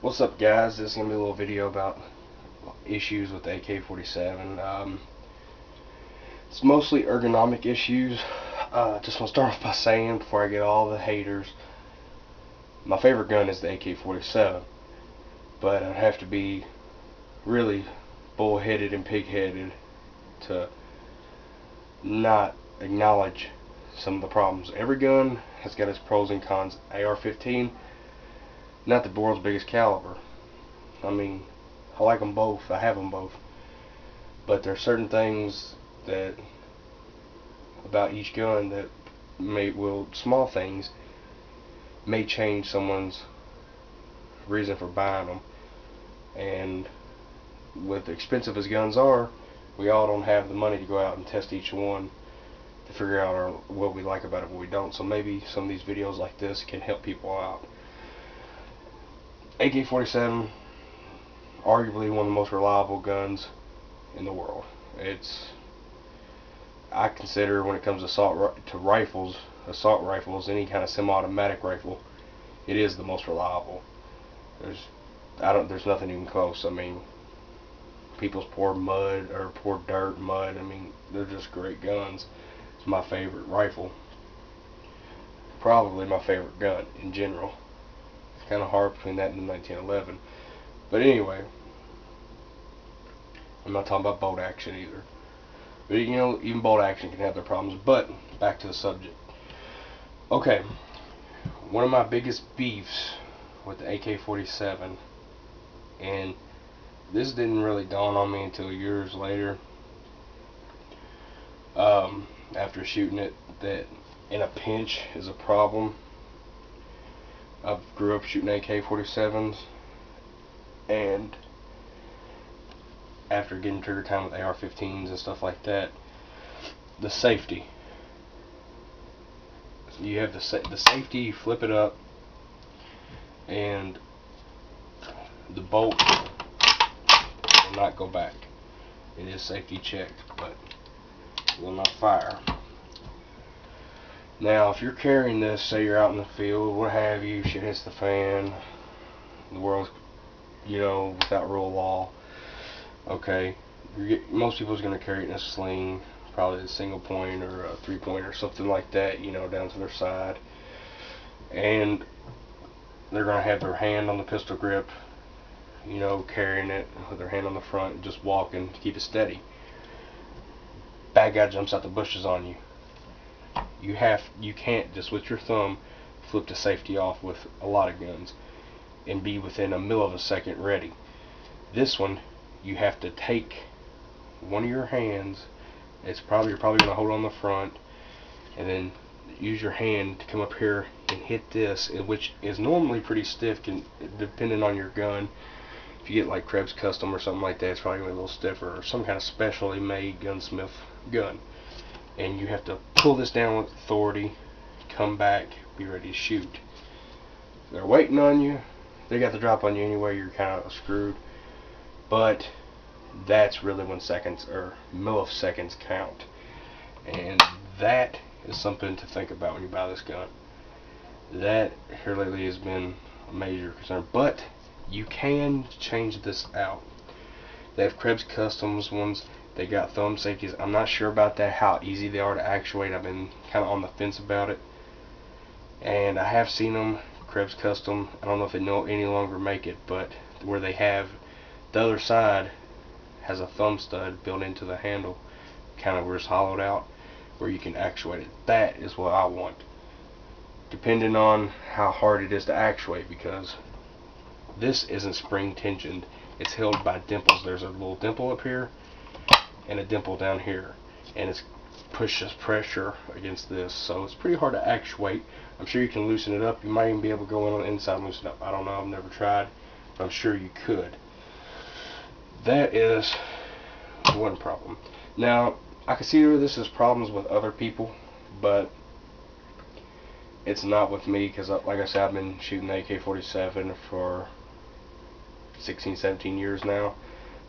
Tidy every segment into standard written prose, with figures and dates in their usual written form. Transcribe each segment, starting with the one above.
What's up, guys? This is going to be a little video about issues with the AK-47. It's mostly ergonomic issues. Just want to start off by saying, before I get all the haters, my favorite gun is the AK-47, but I'd have to be really bullheaded and pig-headed to not acknowledge some of the problems. Every gun has got its pros and cons. AR-15, not the world's biggest caliber. I mean, I like them both. I have them both. But there are certain things that about each gun that small things may change someone's reason for buying them. And with expensive as guns are, we all don't have the money to go out and test each one to figure out what we like about it, what we don't. So maybe some of these videos like this can help people out. AK-47, arguably one of the most reliable guns in the world. I consider, when it comes to assault rifles, any kind of semi-automatic rifle, it is the most reliable. There's nothing even close. I mean, people's pour dirt, mud. I mean, they're just great guns. It's my favorite rifle. Probably my favorite gun in general. It's kind of hard between that and the 1911. But anyway, I'm not talking about bolt action either. But you know, even bolt action can have their problems. But back to the subject. Okay, one of my biggest beefs with the AK-47, and this didn't really dawn on me until years later, after shooting it, that in a pinch is a problem. I grew up shooting AK-47s, and after getting trigger time with AR-15s and stuff like that, the safety. You have the safety, you flip it up, and the bolt will not go back. It is safety checked, but it will not fire. Now, if you're carrying this, say you're out in the field, what have you, shit hits the fan, the world's, without rule of law, okay, most people's going to carry it in a sling, probably a single point or a 3-point or something like that, down to their side, and they're going to have their hand on the pistol grip, carrying it with their hand on the front, just walking to keep it steady. Bad guy jumps out the bushes on you. You can't just with your thumb flip the safety off with a lot of guns and be within a millisecond ready. This one, you have to take one of your hands. You're probably going to hold on the front, and then use your hand to come up here and hit this, which is normally pretty stiff, depending on your gun. If you get like Krebs Custom or something like that, it's probably going to be a little stiffer, or some kind of specially made gunsmith gun. And you have to pull this down with authority, come back, be ready to shoot. If they're waiting on you, they got the drop on you anyway, you're kind of screwed. But that's really when seconds or milliseconds count. And that is something to think about when you buy this gun. That here lately has been a major concern. But you can change this out. They have Krebs Customs ones. They got thumb safeties. I'm not sure about that, how easy they are to actuate. I've been kind of on the fence about it. And I have seen them, Krebs Custom. I don't know if they any longer make it, but where they have the other side has a thumb stud built into the handle, kind of where it's hollowed out, where you can actuate it. That is what I want, depending on how hard it is to actuate, because this isn't spring tensioned. It's held by dimples. There's a little dimple up here and a dimple down here, and it pushes pressure against this, so it's pretty hard to actuate. I'm sure you can loosen it up. You might even be able to go in on the inside and loosen it up. I don't know, I've never tried, but I'm sure you could. That is one problem. Now, I can see where this is problems with other people, but it's not with me, because like I said, I've been shooting AK-47 for 16, 17 years now.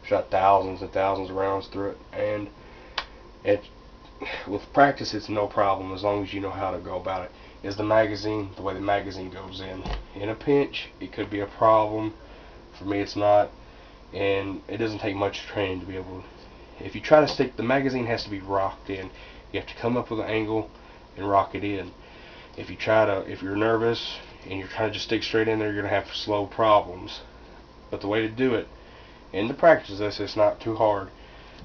Shot thousands and thousands of rounds through it, and with practice it's no problem as long as you know how to go about it. Is the magazine, the way the magazine goes in a pinch, it could be a problem. For me, it's not, and it doesn't take much training to be able to. If you try to stick, the magazine has to be rocked in. You have to come up with an angle and rock it in. If you're nervous and you're trying to just stick straight in there, you're gonna have slow problems. But the way to do it, and to practice this, it's not too hard,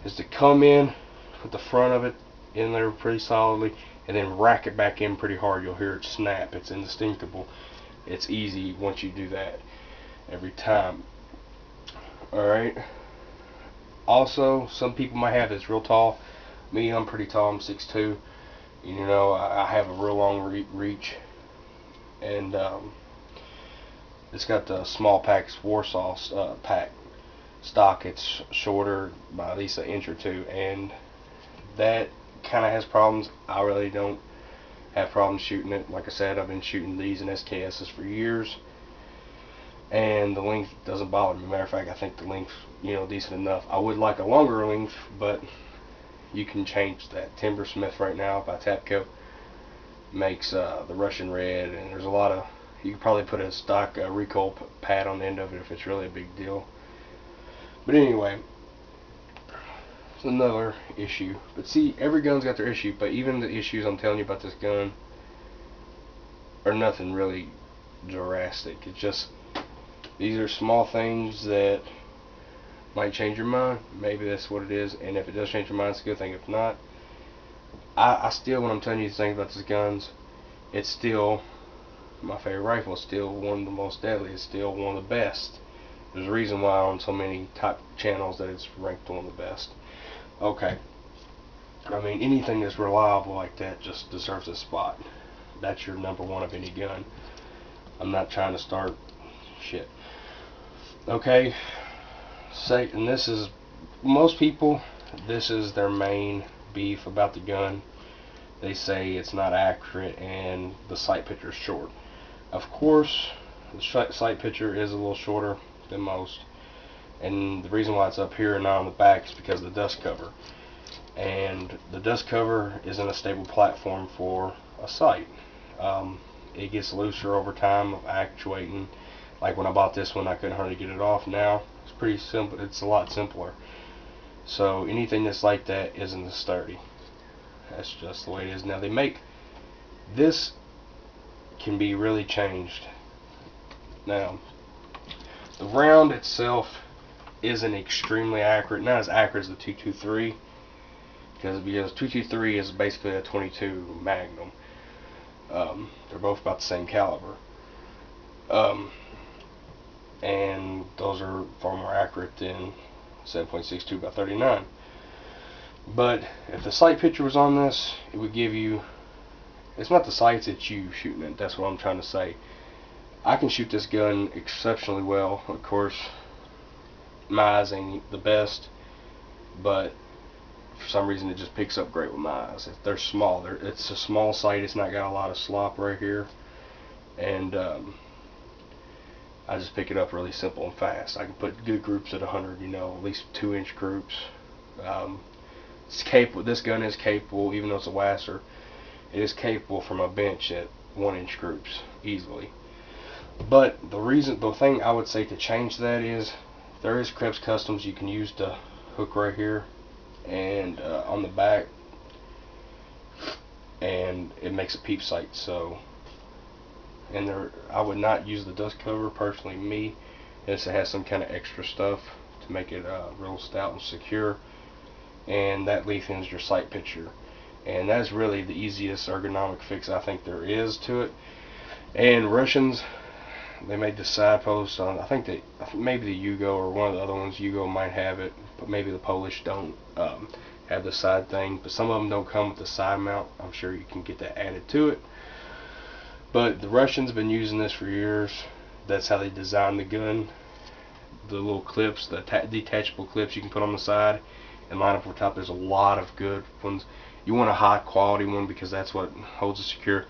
is to come in, put the front of it in there pretty solidly, and then rack it back in pretty hard. You'll hear it snap. It's instinctable. It's easy once you do that every time. Alright. Also, some people might have this real tall. Me, I'm pretty tall. I'm 6'2". You know, I have a real long reach. And it's got the small packs Warsaw pack stock. It's shorter by at least an inch or two. And that kind of has problems. I really don't have problems shooting it. Like I said, I've been shooting these and SKSs for years, and the length doesn't bother me. Matter of fact, I think the length, decent enough. I would like a longer length, but you can change that. Timbersmith right now by Tapco makes the Russian red, and there's a lot of, you can probably put a stock recoil pad on the end of it if it's really a big deal. But anyway, it's another issue. But see, every gun's got their issue, but even the issues I'm telling you about this gun are nothing really drastic. It's just, these are small things that might change your mind. Maybe that's what it is, and if it does change your mind, it's a good thing. If not, I still, when I'm telling you these things about these guns, it's still my favorite rifle. It's still one of the most deadly. It's still one of the best. There's a reason why on so many top channels that it's ranked one of the best. Okay. I mean, anything that's reliable like that just deserves a spot. That's your number one of any gun. I'm not trying to start shit. Okay. And this is, most people, this is their main beef about the gun. They say it's not accurate and the sight picture is short. Of course, the sight picture is a little shorter than most, and the reason why it's up here and not on the back is because of the dust cover, and the dust cover isn't a stable platform for a sight. It gets looser over time of actuating. Like when I bought this one, I couldn't hardly get it off. Now it's pretty simple. It's a lot simpler. So anything that's like that isn't as sturdy. That's just the way it is. Now they make this, can be really changed. Now the round itself isn't extremely accurate, not as accurate as the 223, because 223 is basically a 22 Magnum. They're both about the same caliber, and those are far more accurate than 7.62 by 39. But if the sight picture was on this, it would give you, it's not the sights that you shooting at, that's what I'm trying to say. I can shoot this gun exceptionally well. Of course, my eyes ain't the best, but for some reason it just picks up great with my eyes. They're small. It's a small sight. It's not got a lot of slop right here, and I just pick it up really simple and fast. I can put good groups at 100. At least 2-inch groups. It's capable. This gun is capable, even though it's a Wasser. It is capable from a bench at 1-inch groups easily. But the thing I would say to change that is there is Krebs Customs you can use to hook right here and on the back, and it makes a peep sight. So, and I would not use the dust cover personally, me, unless it has some kind of extra stuff to make it real stout and secure, and that lengthens your sight picture. And that's really the easiest ergonomic fix I think there is to it. And Russians, they made the side post on, I think maybe the Yugo or one of the other ones, Yugo might have it, but maybe the Polish don't have the side thing. But some of them don't come with the side mount. I'm sure you can get that added to it. But the Russians have been using this for years. That's how they designed the gun. The little clips, the detachable clips you can put on the side and line up over top. There's a lot of good ones. You want a high quality one because that's what holds it secure.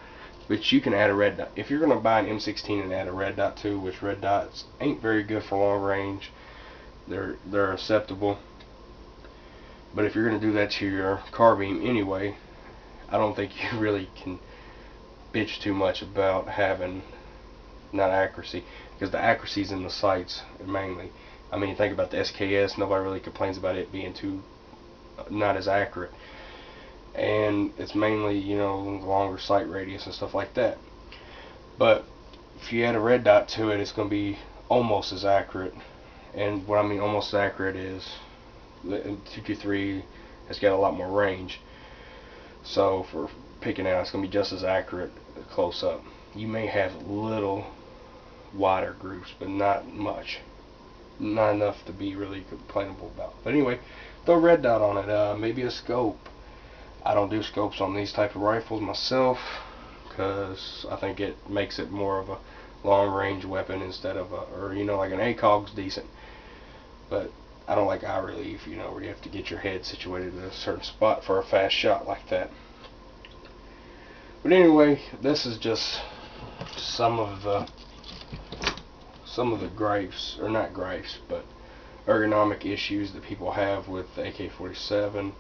But you can add a red dot. If you're going to buy an M16 and add a red dot too, which red dots ain't very good for long range, they're acceptable. But if you're going to do that to your carbine anyway, I don't think you really can bitch too much about having not accuracy. because the accuracy is in the sights mainly. I mean, you think about the SKS, nobody really complains about it being too not as accurate, and it's mainly, you know, longer sight radius and stuff like that. But if you add a red dot to it, it's going to be almost as accurate. And what I mean almost as accurate is the 223 has got a lot more range, so for picking out, it's going to be just as accurate close up. You may have little wider groups, but not much, not enough to be really complainable about. But anyway, throw a red dot on it. Maybe a scope. I don't do scopes on these type of rifles myself, because I think it makes it more of a long range weapon instead of or you know, like an ACOG's decent, but I don't like eye relief, you know, where you have to get your head situated in a certain spot for a fast shot like that. But anyway, this is just some of the gripes, or not gripes, but ergonomic issues that people have with the AK-47.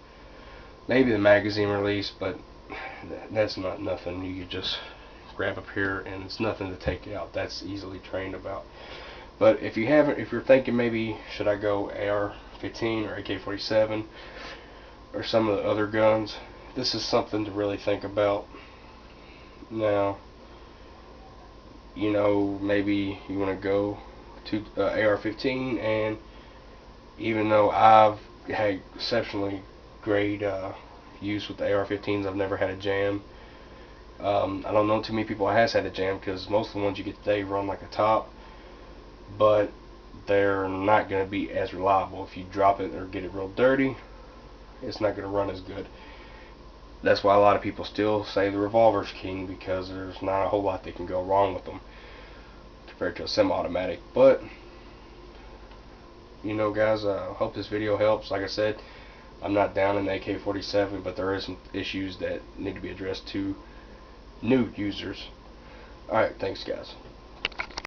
Maybe the magazine release, but that's not nothing you could just grab up here, and it's nothing to take out. That's easily trained about. But if you haven't, if you're thinking maybe should I go AR-15 or AK-47 or some of the other guns, this is something to really think about. Now, you know, maybe you want to go to AR-15, and even though I've had exceptionally great use with the AR-15s, I've never had a jam. I don't know too many people that has had a jam, because most of the ones you get today run like a top, but they're not going to be as reliable. If you drop it or get it real dirty, it's not going to run as good. That's why a lot of people still say the revolver's king, because there's not a whole lot that can go wrong with them compared to a semi-automatic. But you know, guys, I hope this video helps. Like I said, I'm not down in the AK-47, but there are some issues that need to be addressed to new users. Alright, thanks guys.